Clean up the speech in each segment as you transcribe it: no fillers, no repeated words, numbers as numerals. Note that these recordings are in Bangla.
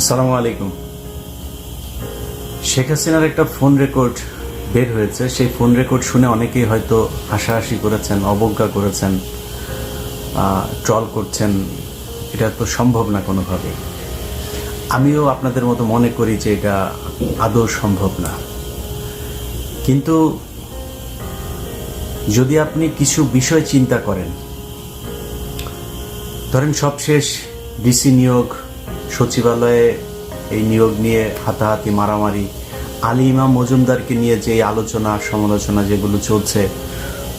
আসসালামু আলাইকুম। শেখ হাসিনার একটা ফোন রেকর্ড বের হয়েছে। সেই ফোন রেকর্ড শুনে অনেকেই হয়তো হাসাহাসি করেছেন, অবজ্ঞা করেছেন, ট্রল করছেন। এটা তো সম্ভব না কোনোভাবেই। আমিও আপনাদের মতো মনে করি যে এটা আদৌ সম্ভব না। কিন্তু যদি আপনি কিছু বিষয় চিন্তা করেন, ধরেন সবশেষ ডিসি নিয়োগ, সচিবালয়ে এই নিয়োগ নিয়ে হাতাহাতি, মারামারি, আলী ইমাম মজুমদারকে নিয়ে যে আলোচনা সমালোচনা যেগুলো চলছে,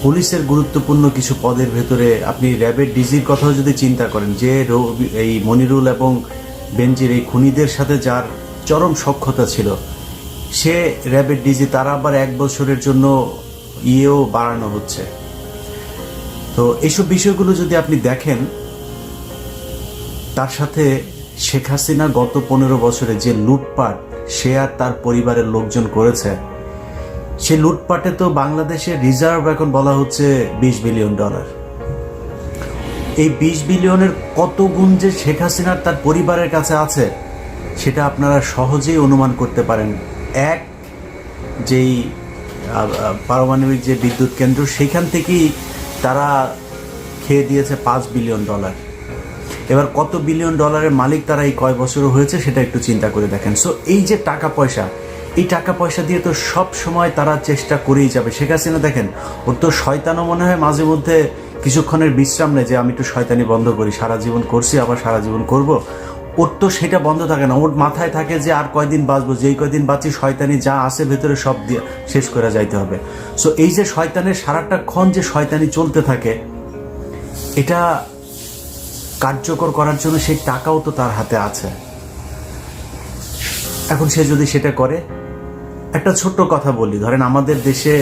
পুলিশের গুরুত্বপূর্ণ কিছু পদের ভেতরে আপনি র্যাবের ডিজির কথাও যদি চিন্তা করেন, যে এই মনিরুল এবং বেনজির এই খুনিদের সাথে যার চরম সখ্যতা ছিল, সে র্যাবের ডিজি, তারা আবার 1 বছরের জন্য ইয়েও বাড়ানো হচ্ছে। তো এইসব বিষয়গুলো যদি আপনি দেখেন, তার সাথে শেখ হাসিনা গত 15 বছরে যে লুটপাট সে আর তার পরিবারের লোকজন করেছে, সে লুটপাটে তো বাংলাদেশের রিজার্ভ এখন বলা হচ্ছে $20 বিলিয়ন। এই 20 বিলিয়নের কত গুণ যে শেখ হাসিনার তার পরিবারের কাছে আছে সেটা আপনারা সহজেই অনুমান করতে পারেন। যেই পারমাণবিক যে বিদ্যুৎ কেন্দ্র, সেইখান থেকেই তারা খেয়ে দিয়েছে $5 বিলিয়ন। এবার কত বিলিয়ন ডলারের মালিক তারা এই কয় বছরও হয়েছে সেটা একটু চিন্তা করে দেখেন। সো এই যে টাকা পয়সা, এই টাকা পয়সা দিয়ে তো সব সময় তারা চেষ্টা করেই যাবে। শেখ হাসিনা দেখেন, ওর তো শয়তানও মনে হয় মাঝে মধ্যে কিছুক্ষণের বিশ্রাম নেই যে আমি একটু শয়তানি বন্ধ করি, সারা জীবন করছি আবার সারা জীবন করব। ওর তো সেটা বন্ধ থাকে না। ওর মাথায় থাকে যে আর কয়দিন বাঁচবো, যেই কয়দিন বাঁচি শয়তানি যা আছে ভেতরে সব দিয়ে শেষ করে যাইতে হবে। সো এই যে শয়তানের সারাটা ক্ষণ যে শয়তানি চলতে থাকে, এটা কার্যকর করার জন্য সেই টাকাও তো তার হাতে আছে। এখন সে যদি সেটা করে, একটা ছোট্ট কথা বলি, ধরেন আমাদের দেশে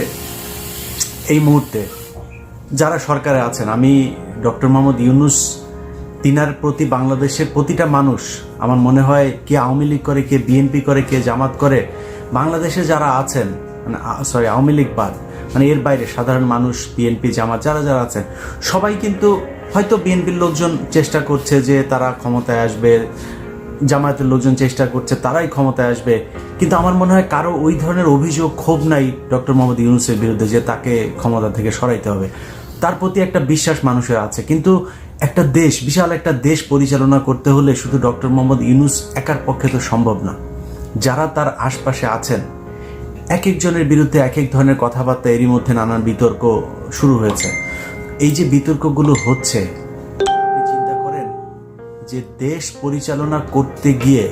এই মুহূর্তে যারা সরকারে আছেন, আমি ডক্টর মোহাম্মদ ইউনূস, তিনার প্রতি বাংলাদেশের প্রতিটা মানুষ, আমার মনে হয় কে আওয়ামী লীগ করে, কে বিএনপি করে, কে জামাত করে, বাংলাদেশে যারা আছেন, মানে আওয়ামী লীগ বাদ, মানে এর বাইরে সাধারণ মানুষ, বিএনপি জামাত যারা যারা আছেন, সবাই কিন্তু হয়তো বিএনপির লোকজন চেষ্টা করছে যে তারা ক্ষমতায় আসবে, জামায়াতের লোকজন চেষ্টা করছে তারাই ক্ষমতায় আসবে, কিন্তু আমার মনে হয় কারো ওই ধরনের অভিযোগ, ক্ষোভ নাই ডক্টর মোহাম্মদ ইউনূসের বিরুদ্ধে যে তাকে ক্ষমতা থেকে সরাইতে হবে। তার প্রতি একটা বিশ্বাস মানুষের আছে। কিন্তু একটা দেশ, বিশাল একটা দেশ পরিচালনা করতে হলে শুধু ডক্টর মোহাম্মদ ইউনূস একার পক্ষে তো সম্ভব না। যারা তার আশপাশে আছেন, এক একজনের বিরুদ্ধে এক এক ধরনের কথাবার্তা, এরই মধ্যে নানান বিতর্ক শুরু হয়েছে। এই যে বিতর্কগুলো হচ্ছে, আপনি চিন্তা করেন যে দেশ পরিচালনা করতে গিয়ে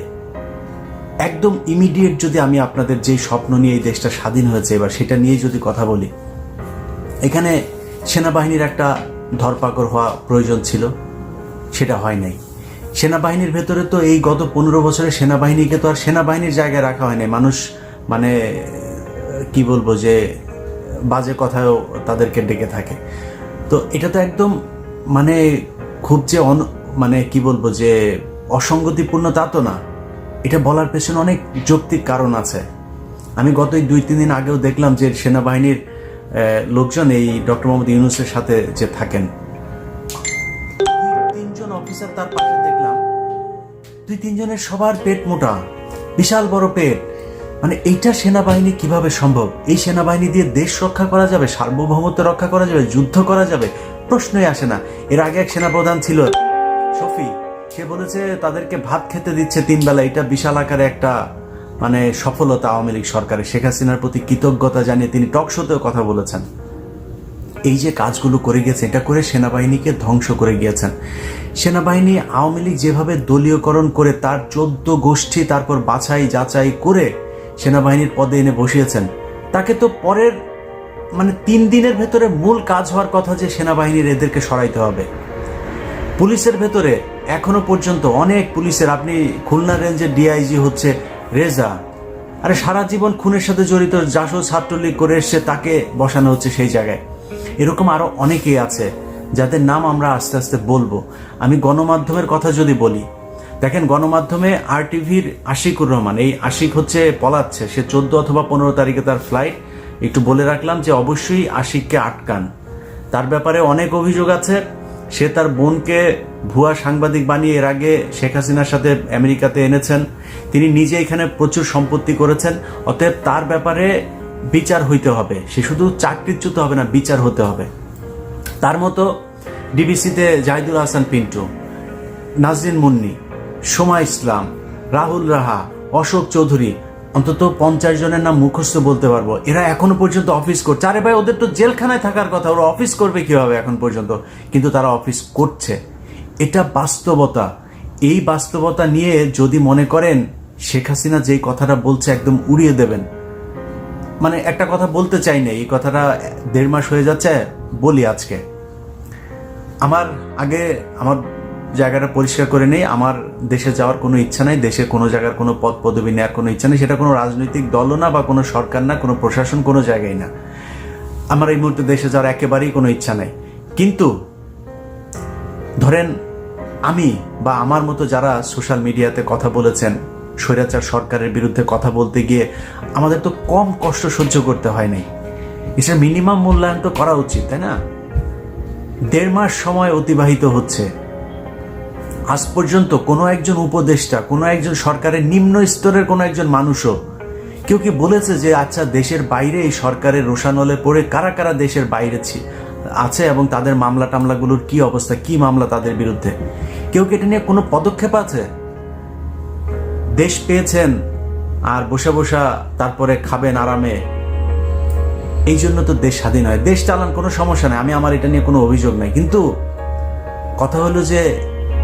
একদম ইমিডিয়েট, যদি আমি আপনাদের যে স্বপ্ন নিয়ে এই দেশটা স্বাধীন হয়েছে এবার সেটা নিয়ে যদি কথা বলি, এখানে সেনাবাহিনীর একটা ধরপাকড় হওয়া প্রয়োজন ছিল, সেটা হয় নাই। সেনাবাহিনীর ভেতরে তো এই গত 15 বছরে সেনাবাহিনীকে তো আর সেনাবাহিনীর জায়গায় রাখা হয় নাই। মানুষ মানে কি বলবো, যে বাজে কথাও তাদেরকে ডেকে থাকে। তো এটা তো একদম মানে খুব যে মানে কি বলবো, যে অসঙ্গতিপূর্ণ তা তো না। এটা বলার পেছনে অনেক যৌক্তিক কারণ আছে। আমি গত 2-3 দিন আগেও দেখলাম যে সেনাবাহিনীর লোকজন এই ডক্টর মোহাম্মদ ইউনূসের সাথে যে থাকেন, 2-3 জন অফিসার তার পাশে দেখলাম, 2-3 জনের সবার পেট মোটা, বিশাল বড় পেট। মানে এইটা সেনাবাহিনী কিভাবে সম্ভব? এই সেনাবাহিনী দিয়ে দেশ রক্ষা করা যাবে, সার্বভৌমত্ব রক্ষা করা যাবে, যুদ্ধ করা যাবে? প্রশ্নই আসে না। এর আগে এক সেনাপ্রধান ছিল শফি, সে বলেছে তাদেরকে ভাত খেতে দিচ্ছে 3 বেলা। এটা বিশাল আকারে একটা মানে সফলতা আওয়ামী লীগ সরকারের। শেখ হাসিনার প্রতি কৃতজ্ঞতা জানিয়ে তিনি টক শোতেও কথা বলেছেন। এই যে কাজগুলো করে গেছে, এটা করে সেনাবাহিনীকে ধ্বংস করে গিয়েছেন। সেনাবাহিনী আওয়ামী লীগ যেভাবে দলীয়করণ করে তার 14 গোষ্ঠী তারপর বাছাই যাচাই করে সেনাবাহিনীর পদে এনে বসিয়েছেন, তাকে তো পরের মানে 3 দিনের ভেতরে মূল কাজ হওয়ার কথা যে সেনাবাহিনীর এদেরকে সরাইতে হবে। পুলিশের ভেতরে এখনো পর্যন্ত অনেক পুলিশের, আপনি খুলনা রেঞ্জের ডিআইজি হচ্ছে রেজা, আরে সারা জীবন খুনের সাথে জড়িত, জাসদ ছাত্রলীগ করে এসছে, তাকে বসানো হচ্ছে সেই জায়গায়। এরকম আরো অনেকেই আছে যাদের নাম আমরা আস্তে আস্তে বলবো। আমি গণমাধ্যমের কথা যদি বলি, দেখেন গণমাধ্যমে RTVর আশিকুর রহমান, এই আশিক হচ্ছে পলাচ্ছে, সে 14 অথবা 15 তারিখে তার ফ্লাইট। একটু বলে রাখলাম যে অবশ্যই আশিককে আটকান, তার ব্যাপারে অনেক অভিযোগ আছে। সে তার বোনকে ভুয়া সাংবাদিক বানিয়ে এর আগে শেখ হাসিনার সাথে আমেরিকাতে এনেছেন। তিনি নিজে এখানে প্রচুর সম্পত্তি করেছেন। অতএব তার ব্যাপারে বিচার হইতে হবে। সে শুধু চাকরিচ্যুত হবে না, বিচার হতে হবে। তার মতো ডিবিসিতে জাহিদুল হাসান পিন্টু, নাজরিন মুন্নি, সোমা ইসলাম, রাহুল রাহা, অশোক চৌধুরী, অন্তত 50 জনের নাম মুখস্থ বলতে পারবো। এরা এখনো পর্যন্ত অফিস করছে। আরে ভাই, ওদের তো জেলখানায় থাকার কথা, ওরা অফিস করবে কিভাবে এখন পর্যন্ত? কিন্তু তারা অফিস করছে। এটা বাস্তবতা। এই বাস্তবতা নিয়ে যদি মনে করেন শেখ হাসিনা যেই কথাটা বলছে একদম উড়িয়ে দেবেন, মানে একটা কথা বলতে চাই না, এই কথাটা 1.5 মাস হয়ে যাচ্ছে, বলি আজকে। আমার জায়গাটা পরিষ্কার করে নেই। আমার দেশে যাওয়ার কোনো ইচ্ছা নাই, দেশে কোনো জায়গার কোনো পদ পদবি নেওয়ার কোনো ইচ্ছা নেই। সেটা কোনো রাজনৈতিক দলও না, বা কোনো সরকার না, কোনো প্রশাসন, কোনো জায়গায় না। আমার এই মুহূর্তে দেশে যাওয়ার একেবারেই কোনো ইচ্ছা নাই। কিন্তু ধরেন আমি বা আমার মতো যারা সোশ্যাল মিডিয়াতে কথা বলেছেন স্বৈরাচার সরকারের বিরুদ্ধে কথা বলতে গিয়ে, আমাদের তো কম কষ্ট সহ্য করতে হয় নাই। এটার মিনিমাম মূল্যায়ন তো করা উচিত, তাই না? 1.5 মাস সময় অতিবাহিত হচ্ছে, আজ পর্যন্ত কোনো একজন উপদেষ্টা, কোনো একজন সরকারের নিম্ন স্তরের কোনো একজন মানুষও কেউ কি বলেছে যে আচ্ছা দেশের বাইরে এই সরকারের রোষানলে পড়ে কারা কারা দেশের বাইরে আছে এবং তাদের মামলা টামলাগুলোর কি অবস্থা, কি মামলা তাদের বিরুদ্ধে? কেউ কি এটা নিয়ে কোনো পদক্ষেপ আছে? দেশ পেয়েছেন আর বসে বসা তারপরে খাবেন আরামে, এই জন্য তো দেশ স্বাধীন হয়। দেশ চালান, কোনো সমস্যা নেই, আমার এটা নিয়ে কোনো অভিযোগ নাই। কিন্তু কথা হলো যে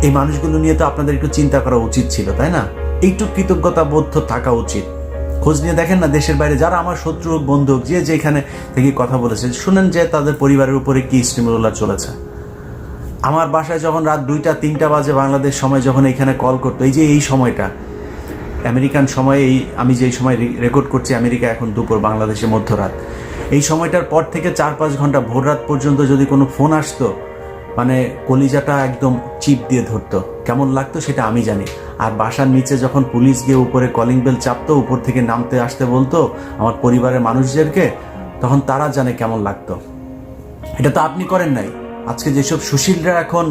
এই মানুষগুলো নিয়ে তো আপনাদের একটু চিন্তা করা উচিত ছিল, তাই না? একটু কৃতজ্ঞতা বোধ থাকা উচিত। খোঁজ নিয়ে দেখেন না দেশের বাইরে যারা আমার শত্রু হোক বন্ধু হোক, যে যেখানে থেকে কথা বলেছে, শুনেন যে তাদের পরিবারের উপরে কি স্টিমুলার চলেছে। আমার বাসায় যখন রাত 2টা-3টা বাজে বাংলাদেশ সময় যখন এখানে কল করতো, এই সময়টা আমেরিকান সময়ে, আমি যেই সময় রেকর্ড করছি আমেরিকা এখন দুপুর, বাংলাদেশে মধ্যরাত, এই সময়টার পর থেকে 4-5 ঘন্টা ভোর রাত পর্যন্ত যদি কোনো ফোন আসতো, মানে কলিজাটা একদম চিপ দিয়ে ধরতো। কেমন লাগতো সেটা আমি জানি। আর বাসার নিচে যখন পুলিশ গিয়ে উপরে কলিং বেল চাপতো, উপর থেকে নামতে আসতে বলতো আমার পরিবারের মানুষদেরকে, তখন তারা জানে কেমন লাগতো। এটা তো আপনি করেন নাই। আজকে যেসব সুশীলরা এখন,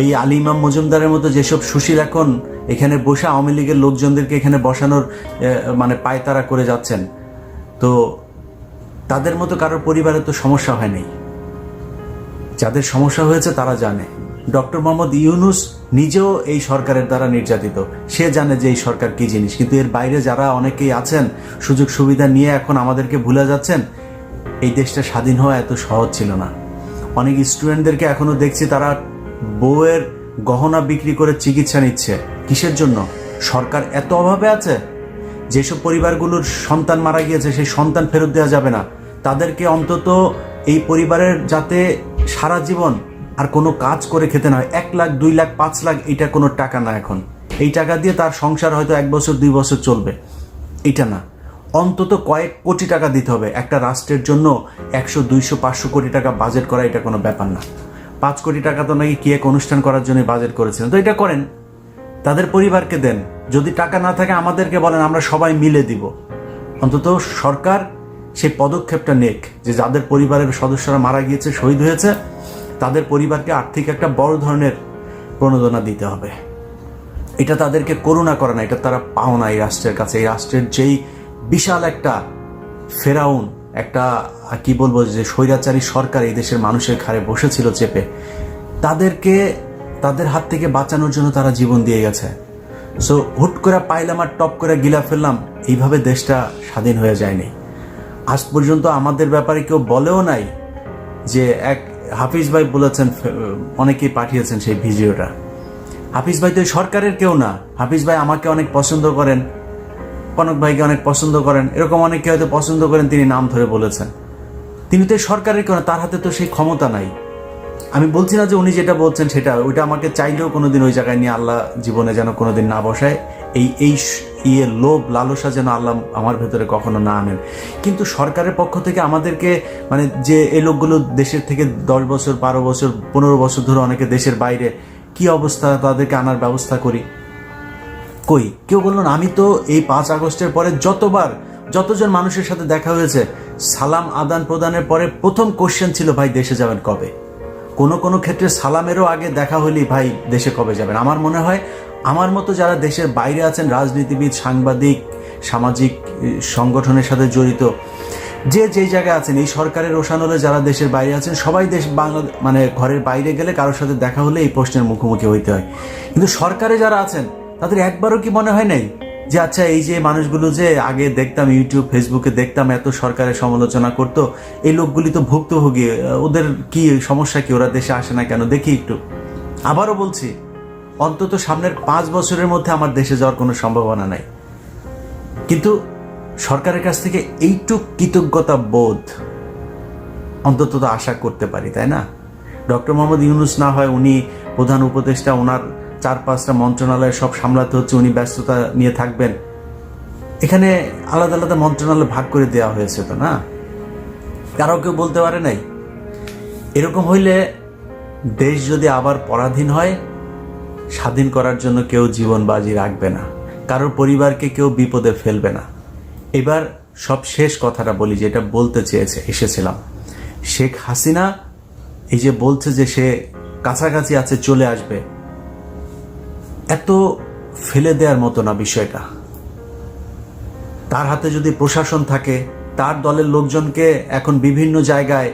এই আলী ইমাম মজুমদারের মতো যেসব সুশীল এখন এখানে বসে আওয়ামী লীগের লোকজনদেরকে এখানে বসানোর মানে পায়তারা করে যাচ্ছেন, তো তাদের মতো কারোর পরিবারে তো সমস্যা হয় নাই। যাদের সমস্যা হয়েছে তারা জানে। ডক্টর মোহাম্মদ ইউনূস নিজেও এই সরকারের দ্বারা নির্যাতিত, সে জানে যে এই সরকার কি জিনিস। কিন্তু এর বাইরে যারা অনেকেই আছেন সুযোগ সুবিধা নিয়ে এখন আমাদেরকে ভুলে যাচ্ছেন, এই দেশটা স্বাধীন হওয়া এত সহজ ছিল না। অনেক স্টুডেন্টদেরকে এখনো দেখছি তারা বউয়ের গহনা বিক্রি করে চিকিৎসা নিচ্ছে। কিসের জন্য? সরকার এত অভাবে আছে। যেসব পরিবারগুলোর সন্তান মারা গিয়েছে সেই সন্তান ফেরত দেওয়া যাবে না, তাদেরকে অন্তত এই পরিবারের যাতে সারা জীবন আর কোনো কাজ করে খেতে না হয়। 1 লাখ, 2 লাখ, 5 লাখ এটা কোনো টাকা না। এখন এই টাকা দিয়ে তার সংসার হয়তো 1 বছর 2 বছর চলবে, এটা না। অন্তত কয়েক কোটি টাকা দিতে হবে। একটা রাষ্ট্রের জন্য 100, 200, 500 কোটি টাকা বাজেট করা এটা কোনো ব্যাপার না। 5 কোটি টাকা তো নাকি কি এক অনুষ্ঠান করার জন্য বাজেট করেছিলেন, তো এটা করেন, তাদের পরিবারকে দেন। যদি টাকা না থাকে আমাদেরকে বলেন, আমরা সবাই মিলে দিব। অন্তত সরকার সেই পদক্ষেপটা নেক যে যাদের পরিবারের সদস্যরা মারা গিয়েছে, শহীদ হয়েছে, তাদের পরিবারকে আর্থিক একটা বড় ধরনের প্রণোদনা দিতে হবে। এটা তাদেরকে করুণা করে না, এটা তারা পাওনা এই রাষ্ট্রের কাছে। এই রাষ্ট্রের যেই বিশাল একটা ফেরাউন, একটা কি বলবো, যে স্বৈরাচারী সরকার এই দেশের মানুষের ঘাড়ে বসেছিল চেপে, তাদেরকে তাদের হাত থেকে বাঁচানোর জন্য তারা জীবন দিয়ে গেছে। সো হুট করে পাইলাম আর টপ করে গিলা ফেললাম, এইভাবে দেশটা স্বাধীন হয়ে যায়নি। আজ পর্যন্ত আমাদের ব্যাপারে কেউ বলেও নাই যে, এক হাফিজ ভাই বলেছেন, অনেকেই পাঠিয়েছেন সেই ভিডিওটা। হাফিজ ভাই তো সরকারের কেউ না। হাফিজ ভাই আমাকে অনেক পছন্দ করেন, কনক ভাইকে অনেক পছন্দ করেন, এরকম অনেকে হয়তো পছন্দ করেন, তিনি নাম ধরে বলেছেন। তিনি তো সরকারের কেউ না, তার হাতে তো সেই ক্ষমতা নাই। আমি বলছি না যে উনি যেটা বলছেন সেটা, ওইটা আমাকে চাইলেও কোনোদিন ওই জায়গায় নিয়ে আল্লাহ জীবনে যেন কোনোদিন না বসায়। এই লোভ লালসা যেন আল্লাহ আমার ভেতরে কখনো না আনেন। কিন্তু সরকারের পক্ষ থেকে আমাদেরকে, মানে যে এই লোকগুলো দেশের থেকে 10 বছর, 12 বছর, 15 বছর ধরে অনেকে দেশের বাইরে, কি অবস্থা, তাদেরকে আনার ব্যবস্থা করি, কই কেউ বললো না। আমি তো এই 5 আগস্টের পরে যতজন মানুষের সাথে দেখা হয়েছে, সালাম আদান প্রদানের পরে প্রথম কোশ্চেন ছিল, ভাই দেশে যাবেন কবে? কোনো কোনো ক্ষেত্রে সালামেরও আগে দেখা হলেই ভাই দেশে কবে যাবেন। আমার মনে হয় আমার মতো যারা দেশের বাইরে আছেন, রাজনীতিবিদ, সাংবাদিক, সামাজিক সংগঠনের সাথে জড়িত, যে যেই জায়গায় আছেন, এই সরকারের রোশানলে যারা দেশের বাইরে আছেন, সবাই মানে ঘরের বাইরে গেলে কারোর সাথে দেখা হলে এই প্রশ্নের মুখোমুখি হইতে হয়। কিন্তু সরকারে যারা আছেন তাদের একবারও কি মনে হয় নাই যে আচ্ছা এই যে মানুষগুলো যে আগে দেখতাম ইউটিউব ফেসবুকে দেখতাম এত সরকারের সমালোচনা করতো, এই লোকগুলি তো ভুক্তভোগী, ওদের কি সমস্যা, কি ওরা দেশে আসে না কেন, দেখি একটু। আবারও বলছি, অন্তত সামনের 5 বছরের মধ্যে আমার দেশে যাওয়ার কোনো সম্ভাবনা নাই, কিন্তু সরকারের কাছ থেকে এইটুক কৃতজ্ঞতা বোধ অন্তত তো আশা করতে পারি, তাই না? ডক্টর মোহাম্মদ ইউনূস না হয় উনি প্রধান উপদেষ্টা, ওনার 4-5টা মন্ত্রণালয় সব সামলাতে হচ্ছে, উনি ব্যস্ততা নিয়ে থাকবেন। এখানে আলাদা আলাদা মন্ত্রণালয় ভাগ করে দেওয়া হয়েছে তো, না? কারো কেউ বলতে পারে নাই? এরকম হইলে দেশ যদি আবার পরাধীন হয়, স্বাধীন করার জন্য কেউ জীবন বাজি রাখবে না, কারোর পরিবারকে কেউ বিপদে ফেলবে না। এবার সব শেষ কথাটা বলি, যেটা বলতে এসেছিলাম। শেখ হাসিনা এই যে বলছে যে সে কাছাকাছি আছে, চলে আসবে, এত ফেলে দেওয়ার মতো না বিষয়টা। তার হাতে যদি প্রশাসন থাকে, তার দলের লোকজনকে এখন বিভিন্ন জায়গায়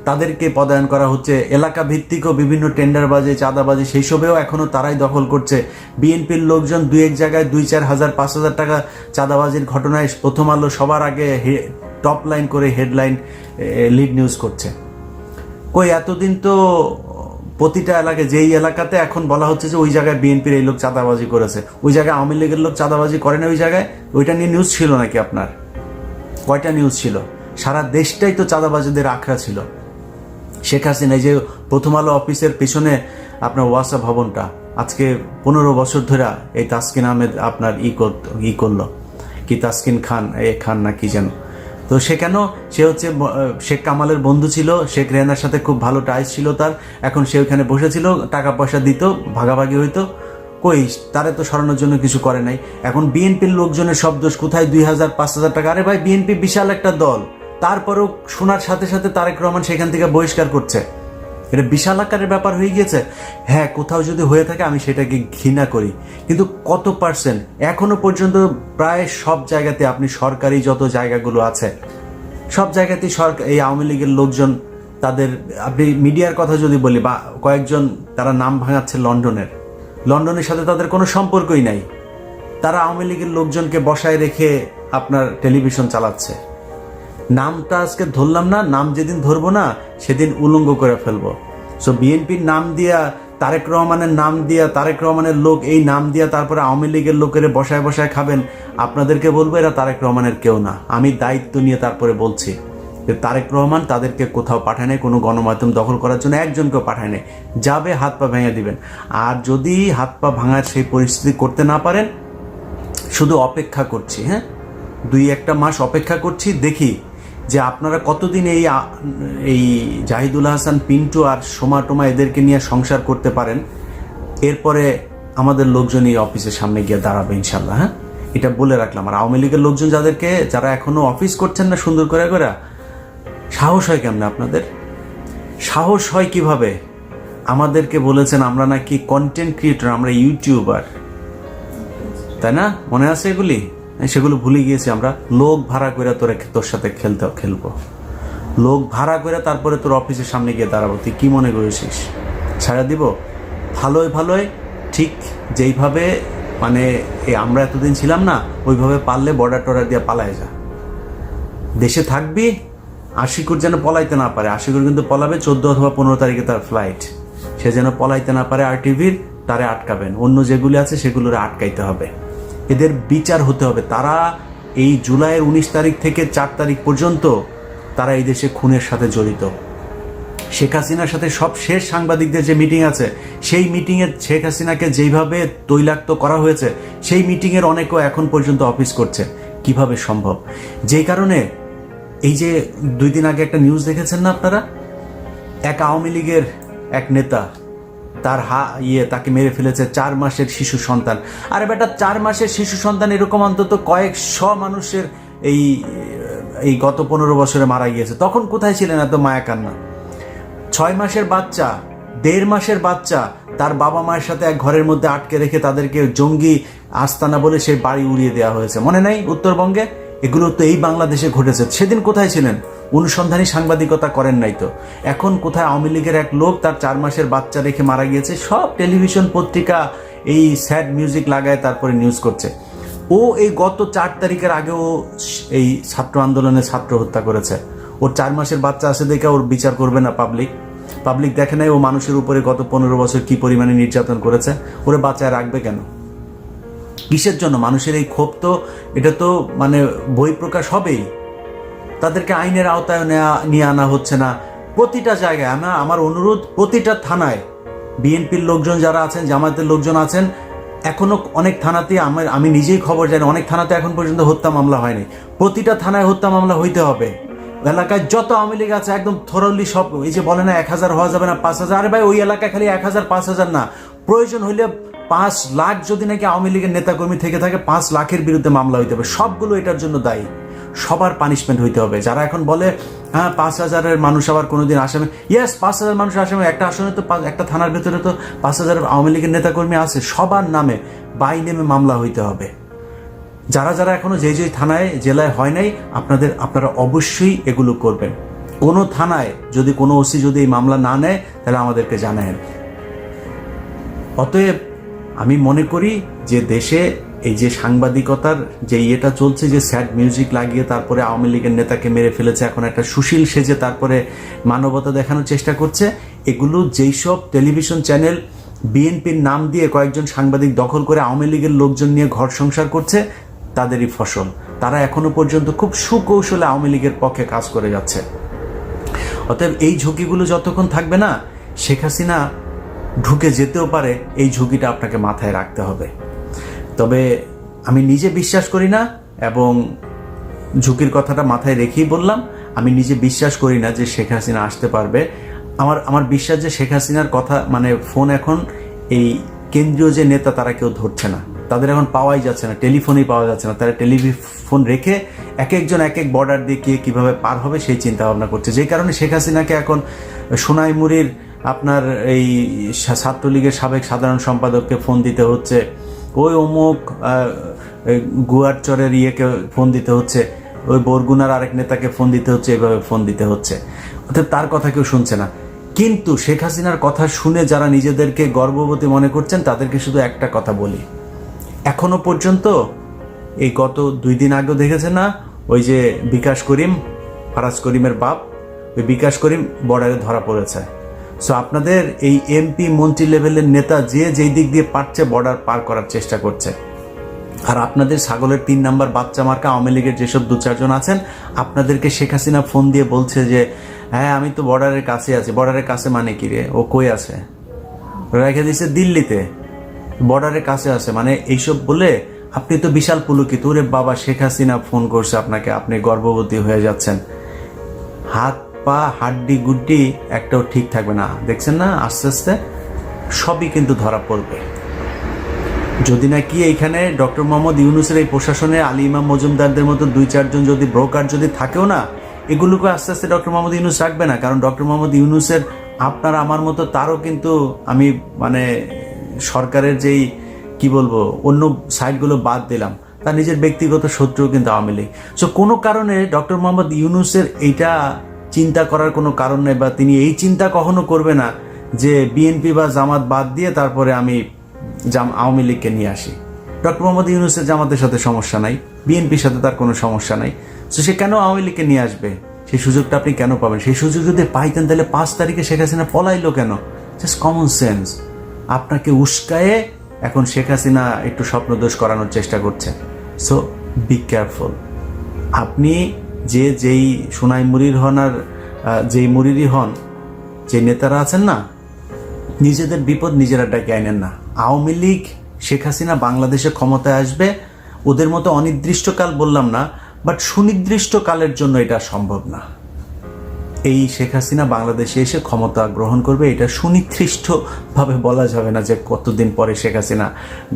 তাদেরকে পদায়ন করা হচ্ছে, এলাকা ভিত্তিকও বিভিন্ন টেন্ডারবাজি, চাঁদাবাজি, সেই সবেও এখনো তারাই দখল করছে। বিএনপির লোকজন 2-1 জায়গায় 2-4 হাজার 5,000 টাকা চাঁদাবাজির ঘটনায় প্রথম আলো সবার আগে টপ লাইন করে হেডলাইন লিড নিউজ করছে। কই এতদিন তো প্রতিটা এলাকায়, যেই এলাকাতে এখন বলা হচ্ছে যে ওই জায়গায় বিএনপির এই লোক চাঁদাবাজি করেছে, ওই জায়গায় আওয়ামী লীগের লোক চাঁদাবাজি করে না, ওই জায়গায় ওইটা নিয়ে নিউজ ছিল নাকি আপনার? কয়টা নিউজ ছিল? সারা দেশটাই তো চাঁদাবাজিদের আখড়া ছিল। শেখ হাসিনা যে প্রথম আলো অফিসের পেছনে আপনার ওয়াসা ভবনটা আজকে 15 বছর ধরে এই তাসকিন আহমেদ আপনার করলো, কি তাসকিন খান, খান না কি যেন, তো সে কেন, সে হচ্ছে শেখ কামালের বন্ধু ছিল, শেখ রেহানার সাথে খুব ভালো টাইস ছিল তার, এখন সে ওখানে বসেছিল, টাকা পয়সা দিত, ভাগাভাগি হইতো, কই তারে তো সরানোর জন্য কিছু করে নাই। এখন বিএনপির লোকজনের সব দোষ, কোথায় 2,000-5,000 টাকা? আরে ভাই, বিএনপি বিশাল একটা দল, তারপরেও শোনার সাথে সাথে তারেক রহমান সেখান থেকে বহিষ্কার করছে। এটা বিশাল আকারের ব্যাপার হয়ে গিয়েছে। হ্যাঁ, কোথাও যদি হয়ে থাকে আমি সেটাকে ঘৃণা করি, কিন্তু কত পার্সেন্ট? এখনো পর্যন্ত প্রায় সব জায়গাতে, আপনি সরকারি যত জায়গাগুলো আছে সব জায়গাতেই এই আওয়ামী লীগের লোকজন, তাদের, আপনি মিডিয়ার কথা যদি বলি, বা কয়েকজন তারা নাম ভাঙাচ্ছে লন্ডনের সাথে তাদের কোনো সম্পর্কই নাই, তারা আওয়ামী লীগের লোকজনকে বসায় রেখে আপনার টেলিভিশন চালাচ্ছে। নামটা আজকে ধরলাম না, নাম যেদিন ধরবো না সেদিন উলঙ্গ করে ফেলবো। সো বিএনপির নাম দিয়া, তারেক রহমানের নাম দিয়া, তারেক রহমানের লোক, এই নাম দিয়া তারপরে আওয়ামী লীগের লোকের বসায় বসায় খাবেন, আপনাদেরকে বলবো এরা তারেক রহমানের কেউ না। আমি দায়িত্ব নিয়ে তারপরে বলছি যে তারেক রহমান তাদেরকে কোথাও পাঠায় নাই, কোনো গণমাধ্যম দখল করার জন্য একজনকেও পাঠায় নাই। যাবে, হাত পা ভেঙে দিবেন। আর যদি হাত পা ভাঙার সেই পরিস্থিতি করতে না পারেন, শুধু অপেক্ষা করছি, হ্যাঁ, 2-1 মাস অপেক্ষা করছি, দেখি যে আপনারা কতদিন এই জাহিদুল হাসান, পিন্টু আর সোমা এদেরকে নিয়ে সংসার করতে পারেন। এরপরে আমাদের লোকজন এই অফিসের সামনে গিয়ে দাঁড়াবে ইনশাল্লাহ, হ্যাঁ, এটা বলে রাখলাম। আর আওয়ামী লীগের লোকজন যারা এখনো অফিস করছেন না সুন্দর করে, সাহস হয় কেমনে আপনাদের? সাহস হয় কিভাবে? আমাদেরকে বলেছেন আমরা নাকি কন্টেন্ট ক্রিয়েটর, আমরা ইউটিউবার, তাই না? মনে আছে এগুলি? সেগুলো ভুলে গিয়েছি আমরা। লোক ভাড়া করে তোর সাথে খেলবো, লোক ভাড়া করে তারপরে তোর অফিসের সামনে গিয়ে দাঁড়াবো। তুই কি মনে করেছিস ছাড়া দিব? ভালোই ঠিক যেইভাবে মানে আমরা এতদিন ছিলাম না, ওইভাবে পারলে বর্ডার দিয়ে পালায় যা। দেশে থাকবি, আশিকুর যেন পলাইতে না পারে। আশিকুর কিন্তু পলাবে 14 অথবা 15 তারিখে তার ফ্লাইট, সে যেন পলাইতে না পারে। RTVর তারে আটকাবেন, অন্য যেগুলি আছে সেগুলোরে আটকাইতে হবে, এদের বিচার হতে হবে। তারা এই জুলাইয়ের 19 তারিখ থেকে 4 তারিখ পর্যন্ত তারা এই দেশে খুনের সাথে জড়িত। শেখ হাসিনার সাথে সব শেষ সাংবাদিকদের যে মিটিং আছে, সেই মিটিংয়ে শেখ হাসিনাকে যেইভাবে তৈলাক্ত করা হয়েছে, সেই মিটিংয়ের অনেকেও এখন পর্যন্ত অফিস করছে। কিভাবে সম্ভব? যেই কারণে এই যে 2 দিন আগে একটা নিউজ দেখেছেন না আপনারা, এক আওয়ামী লীগের এক নেতা তার তাকে মেরে ফেলেছে 4 মাসের শিশু সন্তান। আরে বেটা, 4 মাসের শিশু সন্তান এরকম অন্তত কয়েকশো মানুষের এই গত 15 বছরে মারা গিয়েছে। তখন কোথায় ছিলেন এত মায়া কান্না? 6 মাসের বাচ্চা, 1.5 মাসের বাচ্চা তার বাবা মায়ের সাথে এক ঘরের মধ্যে আটকে রেখে তাদেরকে জঙ্গি আস্তানা বলে সেই বাড়ি উড়িয়ে দেওয়া হয়েছে, মনে নাই উত্তরবঙ্গে? এগুলো তো এই বাংলাদেশে ঘটেছে। সেদিন কোথায় ছিলেন? অনুসন্ধানী সাংবাদিকতা করেন নাই তো। এখন কোথায় আওয়ামী লীগের এক লোক তার 4 মাসের বাচ্চা রেখে মারা গিয়েছে, সব টেলিভিশন পত্রিকা এই স্যাড মিউজিক লাগায় তারপরে নিউজ করছে। ও এই গত 4 তারিখের আগেও এই ছাত্র আন্দোলনে ছাত্র হত্যা করেছে। ওর 4 মাসের বাচ্চা আছে দেখে ওর বিচার করবে না পাবলিক দেখে নাই ও মানুষের উপরে গত 15 বছর কি পরিমাণে নির্যাতন করেছে? ওরে বাঁচায় রাখবে কেন? কিসের জন্য? মানুষের এই ক্ষোভ তো, এটা তো মানে বহিঃপ্রকাশ হবেই। তাদেরকে আইনের আওতায় নিয়ে আনা হচ্ছে না। প্রতিটা জায়গায় আমার অনুরোধ, প্রতিটা থানায় বিএনপির লোকজন যারা আছেন, জামায়াতের লোকজন আছেন, এখনো অনেক থানাতে আমি নিজেই খবর জানি, অনেক থানাতে এখন পর্যন্ত হত্যা মামলা হয়নি। প্রতিটা থানায় হত্যা মামলা হইতে হবে। এলাকায় যত আওয়ামী লীগ আছে একদম থরলি সব, এই যে বলে না 1000 হওয়া যাবে না 5000, আরে ভাই ওই এলাকায় খালি 1000 5000 না, প্রয়োজন হইলে 5 লাখ যদি নাকি আওয়ামী লীগের নেতাকর্মী থেকে থাকে 5 লাখের বিরুদ্ধে মামলা হইতে হবে। সবগুলো এটার জন্য দায়ী, সবার পানিশমেন্ট হইতে হবে। যারা এখন বলে হ্যাঁ 5000-এর মানুষ আবার কোনোদিন আসামি, ইয়েস 5000 মানুষ আসামি, একটা আসনে তো একটা থানার ভেতরে তো 5000 আওয়ামী লীগের নেতাকর্মী আছে, সবার নামে বাই নেমে মামলা হইতে হবে। যারা যারা এখনো যে থানায় জেলায় হয় নাই, আপনারা অবশ্যই এগুলো করবেন। কোনো থানায় যদি কোনো ওসি যদি এই মামলা না নেয় তাহলে আমাদেরকে জানাবেন। অতএব আমি মনে করি যে দেশে এই যে সাংবাদিকতার যে ইয়েটা চলছে, যে স্যাড মিউজিক লাগিয়ে তারপরে আওয়ামী লীগের নেতাকে মেরে ফেলেছে, এখন একটা সুশীল সেজে তারপরে মানবতা দেখানোর চেষ্টা করছে, এগুলো যেই সব টেলিভিশন চ্যানেল বিএনপির নাম দিয়ে কয়েকজন সাংবাদিক দখল করে আওয়ামী লীগের লোকজন নিয়ে ঘর সংসার করছে, তাদেরই ফসল। তারা এখনো পর্যন্ত খুব সুকৌশলে আওয়ামী লীগের পক্ষে কাজ করে যাচ্ছে। অতএব এই ঝুঁকিগুলো যতক্ষণ থাকবে না, শেখ হাসিনা ঢুকে যেতেও পারে, এই ঝুঁকিটা আপনাকে মাথায় রাখতে হবে। তবে আমি নিজে বিশ্বাস করি না, এবং ঝুঁকির কথাটা মাথায় রেখেই বললাম, আমি নিজে বিশ্বাস করি না যে শেখ হাসিনা আসতে পারবে। আমার বিশ্বাস যে শেখ হাসিনার কথা মানে ফোন এখন এই কেন্দ্রীয় যে নেতা তারা কেউ ধরছে না, তাদের এখন পাওয়াই যাচ্ছে না, টেলিফোনেই পাওয়া যাচ্ছে না। তারা টেলিফোন রেখে এক একজন এক এক বর্ডার দিয়ে কীভাবে পার হবে সেই চিন্তা ভাবনা করছে। যেই কারণে শেখ হাসিনাকে এখন সোনাইমুড়ির আপনার এই ছাত্রলীগের সাবেক সাধারণ সম্পাদককে ফোন দিতে হচ্ছে, ওই অমুক গুয়ারচরের ইয়েকে ফোন দিতে হচ্ছে, ওই বরগুনার আরেক নেতাকে ফোন দিতে হচ্ছে, এভাবে ফোন দিতে হচ্ছে। অর্থাৎ তার কথা কেউ শুনছে না। কিন্তু শেখ হাসিনার কথা শুনে যারা নিজেদেরকে গর্ববতী মনে করছেন, তাদেরকে শুধু একটা কথা বলি, এখনো পর্যন্ত এই গত 2 দিন আগেও দেখেছে না, ওই যে বিকাশ করিম, ফারাজ করিমের বাপ, ওই বিকাশ করিম বর্ডারে ধরা পড়েছে। সো আপনাদের এই এমপি মন্ত্রী লেভেলের নেতা যেই দিক দিয়ে পারছে বর্ডার পার করার চেষ্টা করছে। আর আপনাদের ছাগলের 3 নাম্বার বাচ্চা মার্কা আওয়ামী লীগের যেসব 2-4 জন আছেন, আপনাদেরকে শেখ হাসিনা ফোন দিয়ে বলছে যে হ্যাঁ আমি তো বর্ডারের কাছে আছি। বর্ডারের কাছে মানে কি রে? ও কই আছে? রেখে দিচ্ছে দিল্লিতে, বর্ডারের কাছে আছে মানে এইসব বলে আপনি তো বিশাল পুলকিত। ওরে বাবা, শেখ হাসিনা ফোন করছে আপনাকে, আপনি গর্ভবতী হয়ে যাচ্ছেন, হাত পা হাড্ডি গুড্ডি একটাও ঠিক থাকবে না। দেখছেন না, আস্তে আস্তে সবই কিন্তু ধরা পড়বে। যদি নাকি এইখানে ডক্টর মোহাম্মদ ইউনূসের এই প্রশাসনে আলী ইমাম মজুমদারদের মতো 2-4 জন যদি ব্রোকার যদি থাকেও না, এগুলোকে আস্তে আস্তে ডক্টর মোহাম্মদ ইউনূস রাখবে না। কারণ ডক্টর মোহাম্মদ ইউনূসের আপনার আমার মতো তারও কিন্তু আমি মানে সরকারের যেই কি বলবো অন্য সাইডগুলো বাদ দিলাম, তার নিজের ব্যক্তিগত শত্রু কিন্তু আওয়ামী লীগ। সো কোনো কারণে ডক্টর মোহাম্মদ ইউনূসের এইটা চিন্তা করার কোনো কারণ নেই, বা তিনি এই চিন্তা কখনো করবে না যে বিএনপি বা জামাত বাদ দিয়ে তারপরে আমি আওয়ামী লীগকে নিয়ে আসি। ডক্টর মোহাম্মদ ইউনূসের জামাতের সাথে সমস্যা নাই, বিএনপির সাথে তার কোনো সমস্যা নাই। তো সে কেন আওয়ামী লীগকে নিয়ে আসবে? সেই সুযোগটা আপনি কেন পাবেন? সেই সুযোগ যদি পাইতেন তাহলে 5 তারিখে শেখ হাসিনা পলাইলো কেন? Just common sense. আপনাকে উস্কায়ে এখন শেখ হাসিনা একটু স্বপ্নদোষ করানোর চেষ্টা করছে। So be careful. আপনি যেই সোনাইমুড়ির হন আর যেই মুড়িরই হন, যে নেতারা আছেন না, নিজেদের বিপদ নিজেরা ডেকে আনেন না। আওয়ামী লীগ শেখ হাসিনা বাংলাদেশে ক্ষমতায় আসবে, ওদের মতো অনির্দিষ্টকাল বললাম না, বাট সুনির্দিষ্টকালের জন্য এটা সম্ভব না। এই শেখ হাসিনা বাংলাদেশে এসে ক্ষমতা গ্রহণ করবে, এটা সুনির্দিষ্টভাবে বলা যাবে না যে কতদিন পরে শেখ হাসিনা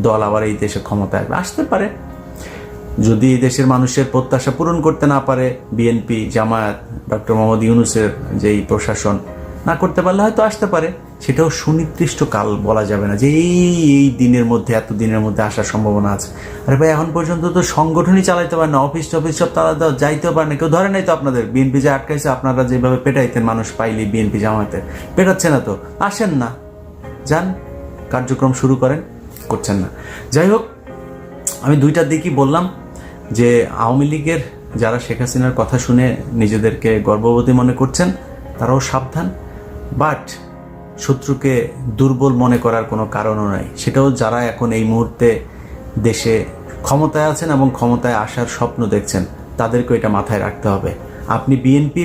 দল আবার এই দেশে ক্ষমতায় আসতে পারে। যদি এই দেশের মানুষের প্রত্যাশা পূরণ করতে না পারে বিএনপি, জামায়াত, ডক্টর মোহাম্মদ ইউনূসের যেই প্রশাসন, না করতে পারলে হয়তো আসতে পারে, সেটাও সুনির্দিষ্ট কাল বলা যাবে না যে এই দিনের মধ্যে, এত দিনের মধ্যে আসার সম্ভাবনা আছে। আরে ভাই, এখন পর্যন্ত তো সংগঠনই চালাইতে পারে না, অফিস টফিস সব তারা যাইতেও পারে না, কেউ ধরে নাই তো আপনাদের। বিএনপি যে আটকাইছে, আপনারা যেভাবে পেটাইতেন মানুষ পাইলি বিএনপি জামাতে, পেটাচ্ছে না তো, আসেন না, যান কার্যক্রম শুরু করেন, করছেন না। যাই হোক, আমি দুইটার দিকই বললাম যে আওয়ামী লীগের যারা শেখ হাসিনার কথা শুনে নিজেদেরকে গর্ববতী মনে করছেন তারাও সাবধান, বাট শত্রুকে দুর্বল মনে করার কোনো কারণও নাই। সেটাও যারা এখন এই মুহূর্তে দেশে ক্ষমতায় আছেন এবং ক্ষমতায় আসার স্বপ্ন দেখছেন, তাদেরকে এটা মাথায় রাখতে হবে। আপনি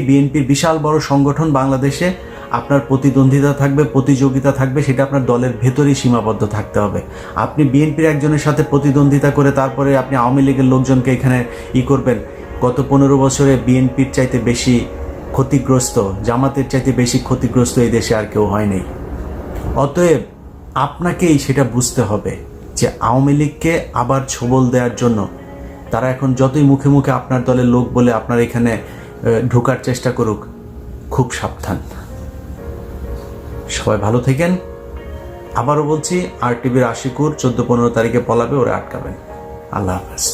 বিএনপির বিশাল বড় সংগঠন বাংলাদেশে, আপনার প্রতিদ্বন্দ্বিতা থাকবে, প্রতিযোগিতা থাকবে, সেটা আপনার দলের ভেতরেই সীমাবদ্ধ থাকতে হবে। আপনি বিএনপির একজনের সাথে প্রতিদ্বন্দ্বিতা করে তারপরে আপনি আওয়ামী লীগের লোকজনকে এখানে করবেন। গত 15 বছরে বিএনপির চাইতে বেশি ক্ষতিগ্রস্ত, জামাতের চাইতে বেশি ক্ষতিগ্রস্ত এই দেশে আর কেউ হয় নাই। অতএব আপনাকেই সেটা বুঝতে হবে যে আওয়ামী লীগকে আবার ছোবল দেওয়ার জন্য তারা এখন যতই মুখে মুখে আপনার দলের লোক বলে আপনার এখানে ঢোকার চেষ্টা করুক, খুব সাবধান। সবাই ভালো থাকেন। আবারও বলছি, RTVর আশিকুর 14-15 তারিখে পলাবে, ওরা আটকাবেন। আল্লাহ হাফেজ।